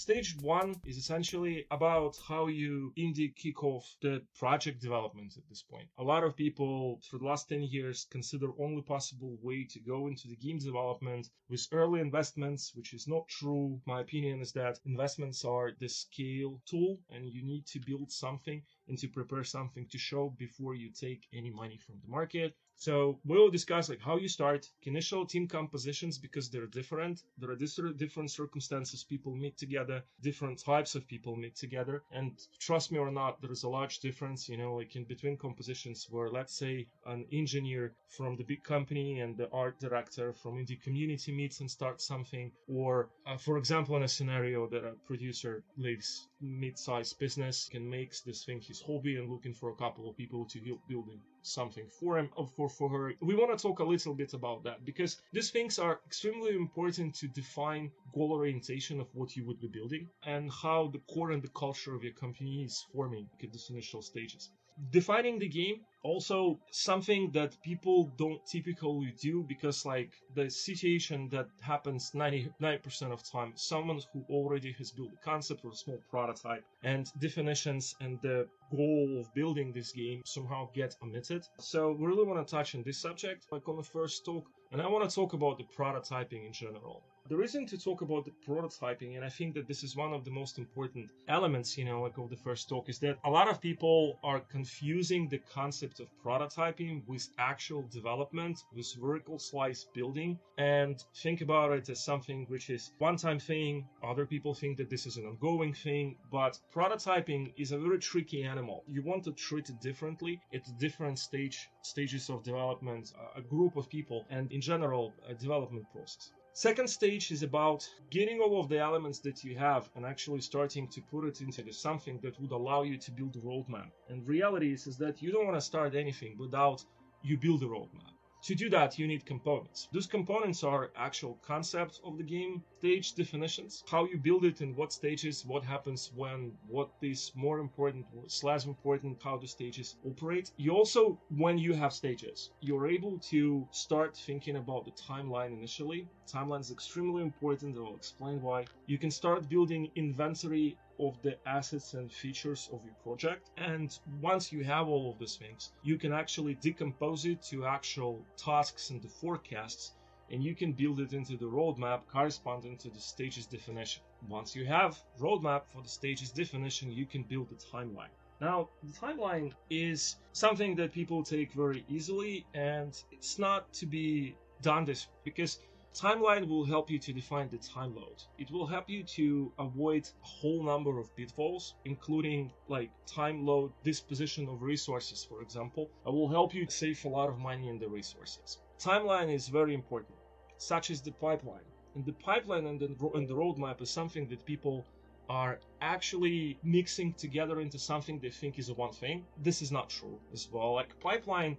Stage 1 is essentially about how you indie kick off the project development at this point. A lot of people for the last 10 years consider only possible way to go into the game development with early investments, which is not true. My opinion is that investments are the scale tool, and you need to build something and to prepare something to show before you take any money from the market. So we'll discuss like how you start, initial team compositions, because they're different. There are different circumstances people meet together, different types of people meet together. And trust me or not, there is a large difference, like in between compositions where, let's say, an engineer from the big company and the art director from indie community meets and starts something. Or, for example, in a scenario that a producer leaves mid-sized business and makes this thing his hobby and looking for a couple of people to help building something for him or for her. We want to talk a little bit about that because these things are extremely important to define goal orientation of what you would be building and how the core and the culture of your company is forming at these initial stages. Defining the game, also something that people don't typically do because like the situation that happens 99% of time, someone who already has built a concept or a small prototype and definitions and the goal of building this game somehow get omitted. So we really want to touch on this subject like on the first talk, and I want to talk about the prototyping in general. The reason to talk about the prototyping, and I think that this is one of the most important elements, like of the first talk, is that a lot of people are confusing the concept of prototyping with actual development, with vertical slice building, and think about it as something which is one-time thing. Other people think that this is an ongoing thing, but prototyping is a very tricky animal. You want to treat it differently at different stages of development, a group of people, and in general, a development process. Second stage is about getting all of the elements that you have and actually starting to put it into something that would allow you to build a roadmap. And reality is that you don't want to start anything without you build a roadmap. To do that, you need components. Those components are actual concepts of the game, stage definitions, how you build it in what stages, what happens when, what is more important, what's less important, how the stages operate. You also, when you have stages, you're able to start thinking about the timeline initially. Timeline is extremely important. I'll explain why. You can start building inventory of the assets and features of your project, and once you have all of these things, you can actually decompose it to actual tasks and the forecasts, and you can build it into the roadmap corresponding to the stages definition. Once you have roadmap for the stages definition, you can build the timeline. Now, the timeline is something that people take very easily, and it's not to be done this because timeline will help you to define the time load. It will help you to avoid a whole number of pitfalls, including like time load, disposition of resources, for example. It will help you save a lot of money in the resources. Timeline is very important, such as the pipeline. And the pipeline and the roadmap is something that people are actually mixing together into something they think is one thing. This is not true as well. Like pipeline,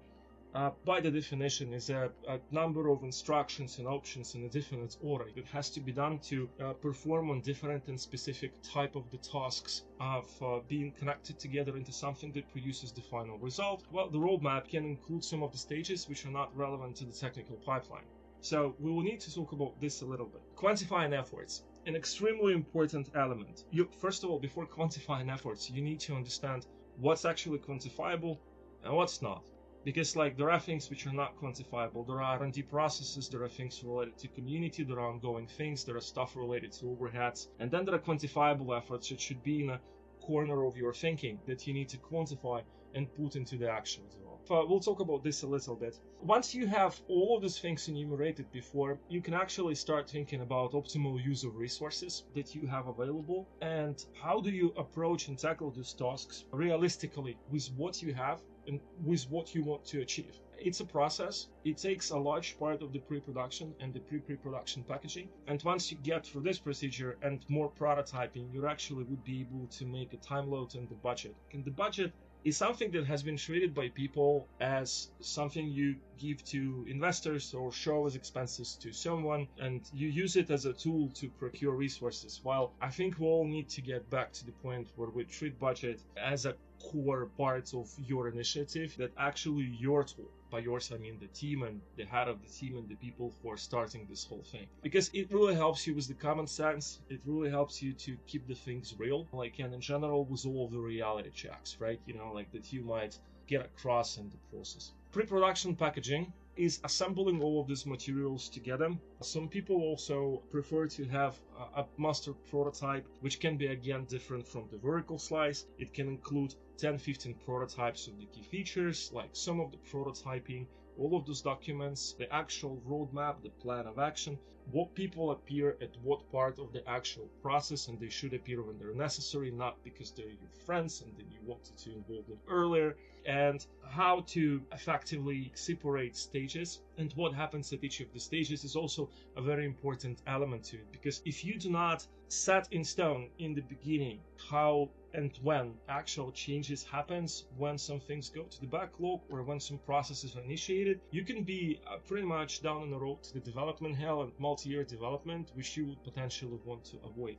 by the definition, is a number of instructions and options in a definite order that has to be done to perform on different and specific type of the tasks of being connected together into something that produces the final result. Well, the roadmap can include some of the stages which are not relevant to the technical pipeline. So we will need to talk about this a little bit. Quantifying efforts, an extremely important element. First of all, before quantifying efforts, you need to understand what's actually quantifiable and what's not. Because there are things which are not quantifiable. There are R&D processes, there are things related to community, there are ongoing things, there are stuff related to overheads, and then there are quantifiable efforts that should be in a corner of your thinking that you need to quantify and put into the action as well. We'll talk about this a little bit. Once you have all of these things enumerated before, you can actually start thinking about optimal use of resources that you have available and how do you approach and tackle these tasks realistically with what you have and with what you want to achieve. It's a process. It takes a large part of the pre-production and the pre-production packaging. And once you get through this procedure and more prototyping, you actually would be able to make a time load and the budget. And the budget is something that has been treated by people as something you give to investors or show as expenses to someone, and you use it as a tool to procure resources. While I think we all need to get back to the point where we treat budget as a core parts of your initiative that actually your tool. By yours, I mean the team and the head of the team and the people who are starting this whole thing. Because it really helps you with the common sense. It really helps you to keep the things real. Like, and in general, with all of the reality checks, right? Like that you might get across in the process. Pre-production packaging is assembling all of these materials together. Some people also prefer to have a master prototype, which can be again different from the vertical slice. It can include 10-15 prototypes of the key features, like some of the prototyping, all of those documents, the actual roadmap, the plan of action, what people appear at what part of the actual process, and they should appear when they're necessary, not because they're your friends and then you wanted to involve them earlier, and how to effectively separate stages and what happens at each of the stages is also a very important element to it, because if you do not set in stone in the beginning how and when actual changes happens, when some things go to the backlog or when some processes are initiated, you can be pretty much down on the road to the development hell and multi-year development, which you would potentially want to avoid.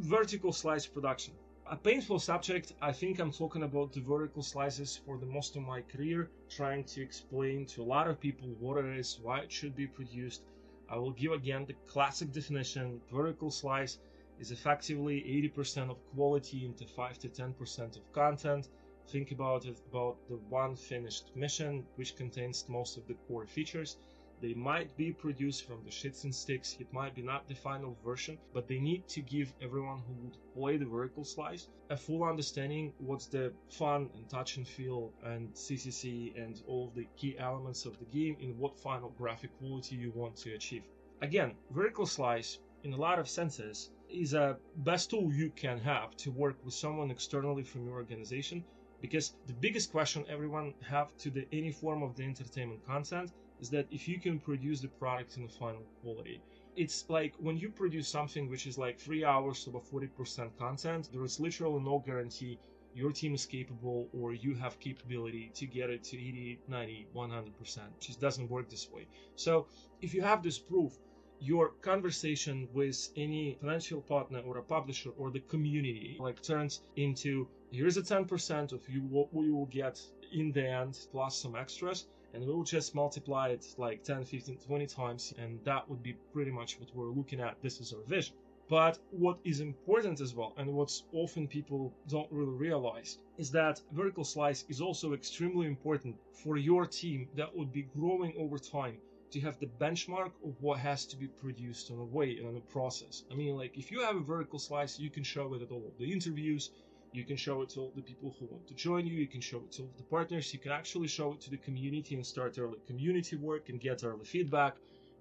Vertical slice production. A painful subject. I think I'm talking about the vertical slices for the most of my career, trying to explain to a lot of people what it is, why it should be produced. I will give again the classic definition. Vertical slice is effectively 80% of quality into 5 to 10% of content. Think about it, about the one finished mission, which contains most of the core features. They might be produced from the shits and sticks. It might be not the final version, but they need to give everyone who would play the vertical slice a full understanding what's the fun and touch and feel and CCC and all of the key elements of the game in what final graphic quality you want to achieve. Again, vertical slice, in a lot of senses, is a best tool you can have to work with someone externally from your organization, because the biggest question everyone have to any form of the entertainment content is that if you can produce the product in a final quality. It's like when you produce something which is like 3 hours of a 40% content, there is literally no guarantee your team is capable or you have capability to get it to 80, 90, 100%. It just doesn't work this way. So if you have this proof, your conversation with any financial partner or a publisher or the community like turns into, here's a 10% of you what we will get in the end plus some extras, and we'll just multiply it like 10, 15, 20 times, and that would be pretty much what we're looking at. This is our vision. But what is important as well, and what's often people don't really realize, is that vertical slice is also extremely important for your team that would be growing over time to have the benchmark of what has to be produced on a way and on a process. I mean, like if you have a vertical slice, you can show it at all of the interviews, you can show it to all the people who want to join you, you can show it to all the partners, you can actually show it to the community and start early community work and get early feedback,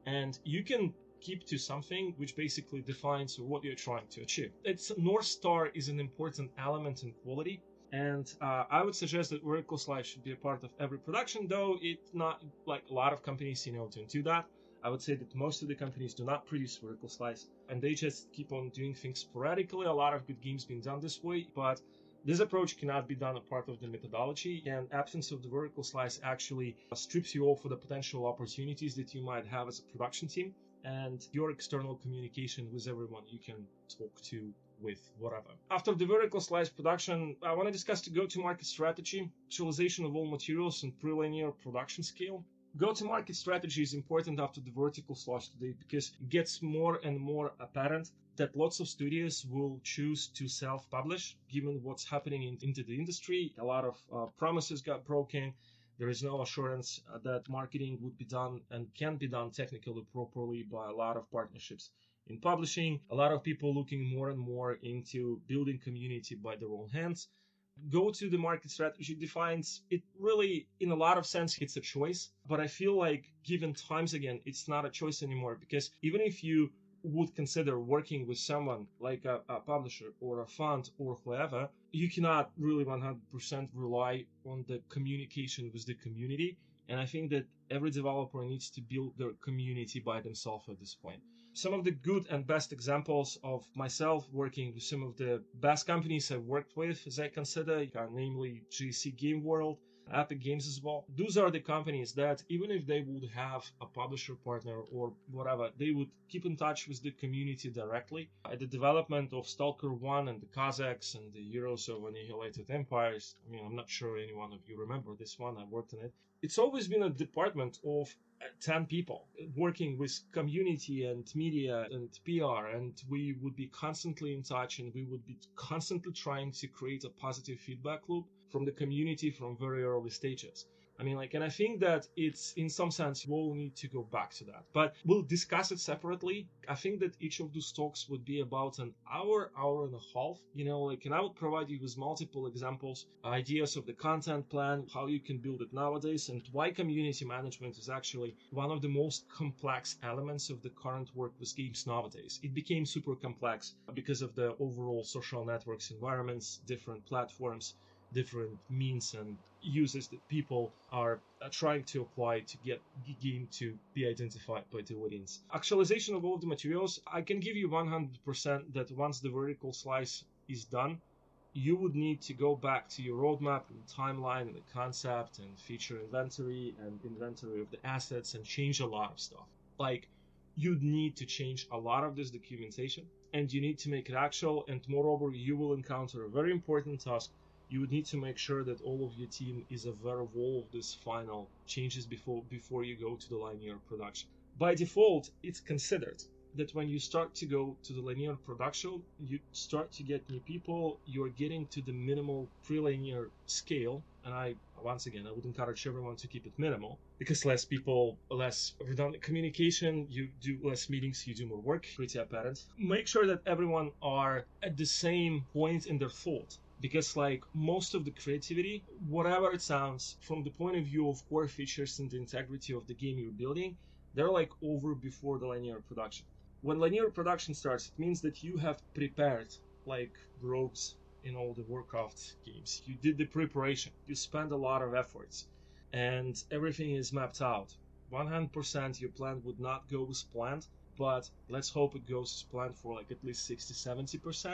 and you can keep to something which basically defines what you're trying to achieve. It's North Star is an important element in quality, and I would suggest that vertical slice should be a part of every production, though it's not like a lot of companies, don't do that. I would say that most of the companies do not produce vertical slice, and they just keep on doing things sporadically. A lot of good games being done this way, but this approach cannot be done a part of the methodology, and absence of the vertical slice actually strips you off of the potential opportunities that you might have as a production team and your external communication with everyone you can talk to with whatever. After the vertical slice production, I want to discuss the go-to-market strategy, visualization of all materials, and pre-linear production scale. Go-to-market strategy is important after the vertical slice today because it gets more and more apparent that lots of studios will choose to self-publish given what's happening into the industry. A lot of promises got broken. There is no assurance that marketing would be done and can be done technically properly by a lot of partnerships in publishing. A lot of people looking more and more into building community by their own hands. Go-to-the-market strategy defines it really, in a lot of sense, it's a choice. But I feel like given times again, it's not a choice anymore, because even if you would consider working with someone like a publisher or a fund or whoever, you cannot really 100% rely on the communication with the community. And I think that every developer needs to build their community by themselves at this point. Some of the good and best examples of myself working with some of the best companies I've worked with, as I consider, namely GC Game World, Epic Games as well. Those are the companies that even if they would have a publisher partner or whatever, they would keep in touch with the community directly. At the development of Stalker 1 and the Kazakhs and the Heroes of Annihilated Empires, I mean, I'm not sure any one of you remember this one, I worked on it. It's always been a department of 10 people working with community and media and PR, and we would be constantly in touch and we would be constantly trying to create a positive feedback loop from the community from very early stages. I mean, and I think that it's, in some sense, we'll need to go back to that. But we'll discuss it separately. I think that each of those talks would be about an hour, hour and a half, and I would provide you with multiple examples, ideas of the content plan, how you can build it nowadays, and why community management is actually one of the most complex elements of the current work with games nowadays. It became super complex because of the overall social networks environments, different platforms, different means and uses that people are trying to apply to get the game to be identified by the audience. Actualization of all of the materials, I can give you 100% that once the vertical slice is done, you would need to go back to your roadmap and timeline and the concept and feature inventory and inventory of the assets and change a lot of stuff. You'd need to change a lot of this documentation and you need to make it actual, and moreover, you will encounter a very important task. You would need to make sure that all of your team is aware of all of these final changes before you go to the linear production. By default, it's considered that when you start to go to the linear production, you start to get new people, you're getting to the minimal pre-linear scale. And once again, I would encourage everyone to keep it minimal, because less people, less redundant communication, you do less meetings, you do more work, pretty apparent. Make sure that everyone are at the same point in their thought, because most of the creativity, whatever it sounds, from the point of view of core features and the integrity of the game you're building, they're over before the linear production. When linear production starts, it means that you have prepared rogues in all the Warcraft games. You did the preparation, you spent a lot of efforts, and everything is mapped out. 100% your plan would not go as planned, but let's hope it goes as planned for at least 60-70%,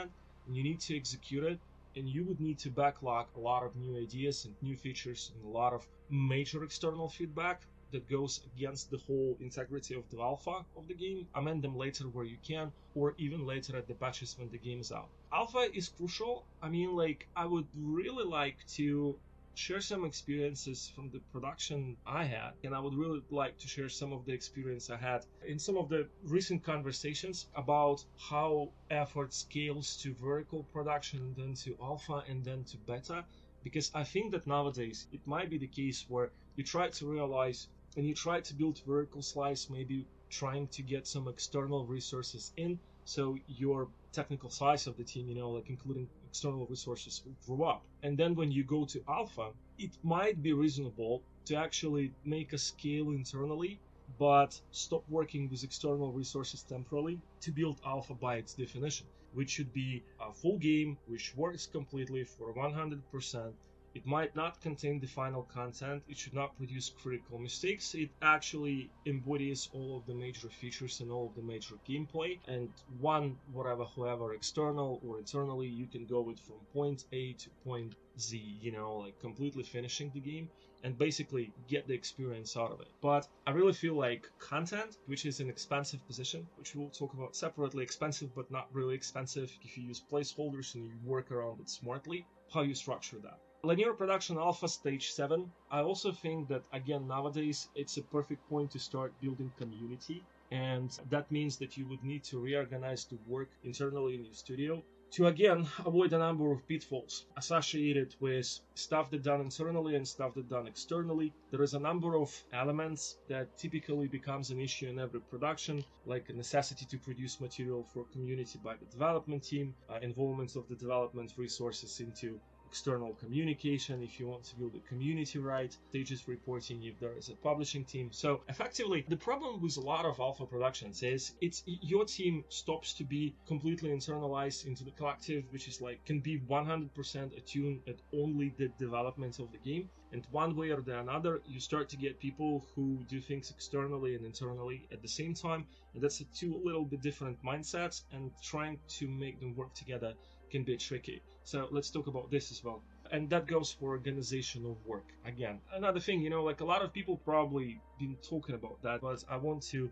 and you need to execute it. And you would need to backlog a lot of new ideas and new features and a lot of major external feedback that goes against the whole integrity of the alpha of the game. Amend them later where you can, or even later at the patches when the game is out. Alpha is crucial. I mean, I would really like to share some experiences from the production I had, and I would really like to share some of the experience I had in some of the recent conversations about how effort scales to vertical production and then to alpha and then to beta, because I think that nowadays it might be the case where you try to realize and you try to build vertical slice, maybe trying to get some external resources in, so your technical size of the team, including external resources, will grow up. And then when you go to alpha, it might be reasonable to actually make a scale internally, but stop working with external resources temporarily to build alpha by its definition, which should be a full game which works completely for 100%. It might not contain the final content, it should not produce critical mistakes, it actually embodies all of the major features and all of the major gameplay, and whoever external or internally, you can go with from point A to point Z, completely finishing the game and basically get the experience out of it. But I really feel like content, which is an expensive position, which we'll talk about separately, expensive but not really expensive if you use placeholders and you work around it smartly, how you structure that. Linear production alpha stage 7, I also think that again nowadays it's a perfect point to start building community, and that means that you would need to reorganize the work internally in your studio to again avoid a number of pitfalls associated with stuff that's done internally and stuff that's done externally. There is a number of elements that typically becomes an issue in every production, like a necessity to produce material for community by the development team, involvement of the development resources into external communication if you want to build a community right, stages reporting if there is a publishing team. So effectively, the problem with a lot of alpha productions is your team stops to be completely internalized into the collective, which is can be 100% attuned at only the development of the game. And one way or the another, you start to get people who do things externally and internally at the same time. And that's two little bit different mindsets, and trying to make them work together can be tricky. So let's talk about this as well. And that goes for organization of work. Again, another thing, like a lot of people probably been talking about that, but I want to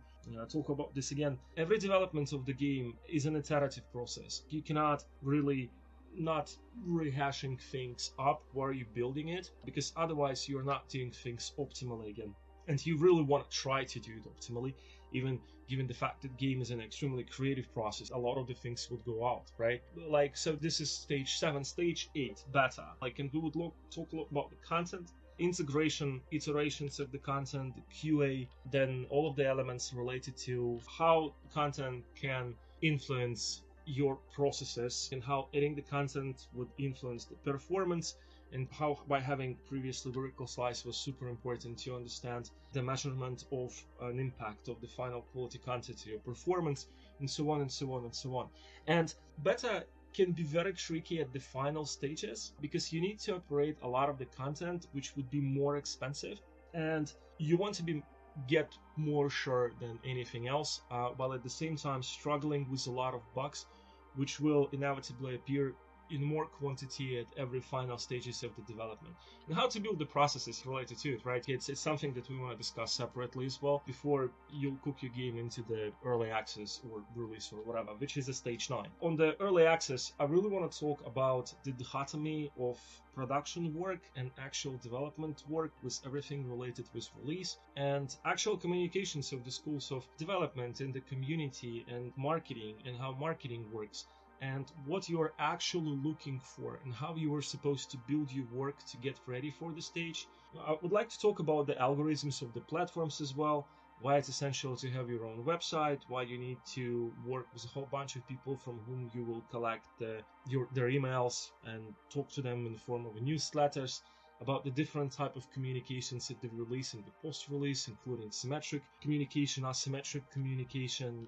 talk about this again. Every development of the game is an iterative process. You cannot really not rehashing things up while you're building it, because otherwise you're not doing things optimally again. And you really want to try to do it optimally, even given the fact that game is an extremely creative process. A lot of the things would go out, right? Like, so this is stage 7, stage 8, beta. Like, and we would talk a lot about the content, integration, iterations of the content, the QA, then all of the elements related to how content can influence your processes and how editing the content would influence the performance, and how by having previously vertical slice was super important to understand the measurement of an impact of the final quality content to your performance, and so on and so on and so on. And beta can be very tricky at the final stages because you need to operate a lot of the content, which would be more expensive, and you want to get more sure than anything else, while at the same time struggling with a lot of bugs, which will inevitably appear in more quantity at every final stages of the development. And how to build the processes related to it, right? It's something that we want to discuss separately as well before you cook your game into the early access or release or whatever, which is a stage 9. On the early access, I really want to talk about the dichotomy of production work and actual development work, with everything related with release and actual communications of the schools of development in the community and marketing, and how marketing works, and what you are actually looking for, and how you are supposed to build your work to get ready for the stage. I would like to talk about the algorithms of the platforms as well, why it's essential to have your own website, why you need to work with a whole bunch of people from whom you will collect their emails and talk to them in the form of newsletters, about the different type of communications at the release and the post-release, including symmetric communication, asymmetric communication,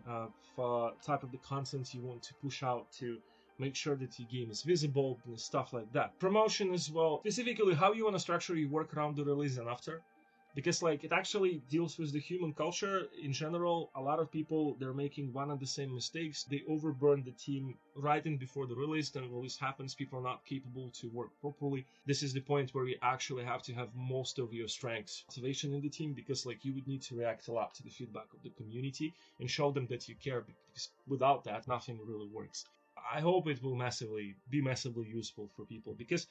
type of the content you want to push out to make sure that your game is visible and stuff like that. Promotion as well, specifically how you want to structure your work around the release and after. Because it actually deals with the human culture in general. A lot of people, they're making one and the same mistakes. They overburn the team right in before the release. Then release happens, people are not capable to work properly. This is the point where you actually have to have most of your strengths, motivation in the team, because you would need to react a lot to the feedback of the community and show them that you care, because without that, nothing really works. I hope it will be massively useful for people, because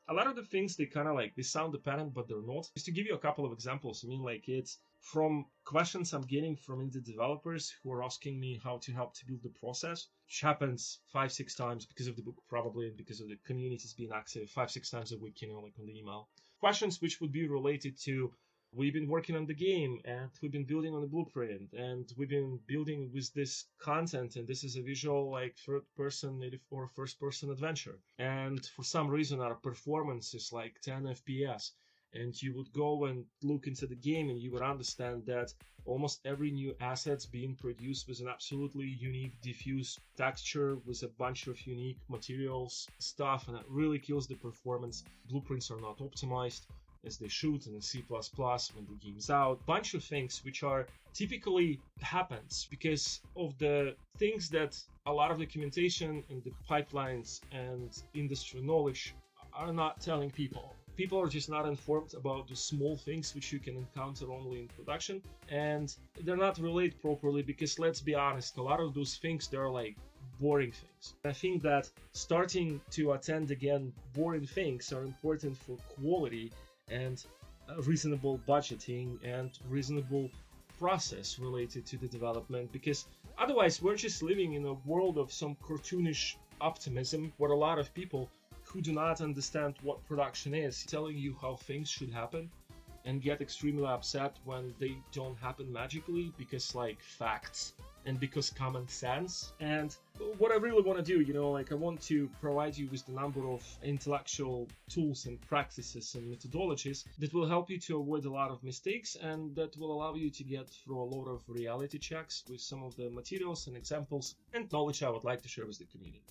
a lot of the things, they kind of they sound dependent, but they're not. Just to give you a couple of examples, it's from questions I'm getting from indie developers who are asking me how to help to build the process, which happens 5-6 times because of the book probably, and because of the communities being active 5-6 times a week, on the email. Questions which would be related to, we've been working on the game, and we've been building on the blueprint, and we've been building with this content, and this is a visual third-person native or first-person adventure. And for some reason our performance is 10 FPS. And you would go and look into the game and you would understand that almost every new asset's being produced with an absolutely unique diffuse texture with a bunch of unique materials, stuff, and it really kills the performance. Blueprints are not optimized as they should in C++ when the game's out. Bunch of things which are typically happens because of the things that a lot of documentation and the pipelines and industry knowledge are not telling people. People are just not informed about the small things which you can encounter only in production, and they're not relayed properly because, let's be honest, a lot of those things, they're boring things. I think that starting to attend again boring things are important for quality and reasonable budgeting and reasonable process related to the development, because otherwise we're just living in a world of some cartoonish optimism where a lot of people who do not understand what production is telling you how things should happen and get extremely upset when they don't happen magically because facts and because common sense. And what I really want to do, I want to provide you with the number of intellectual tools and practices and methodologies that will help you to avoid a lot of mistakes, and that will allow you to get through a lot of reality checks with some of the materials and examples and knowledge I would like to share with the community.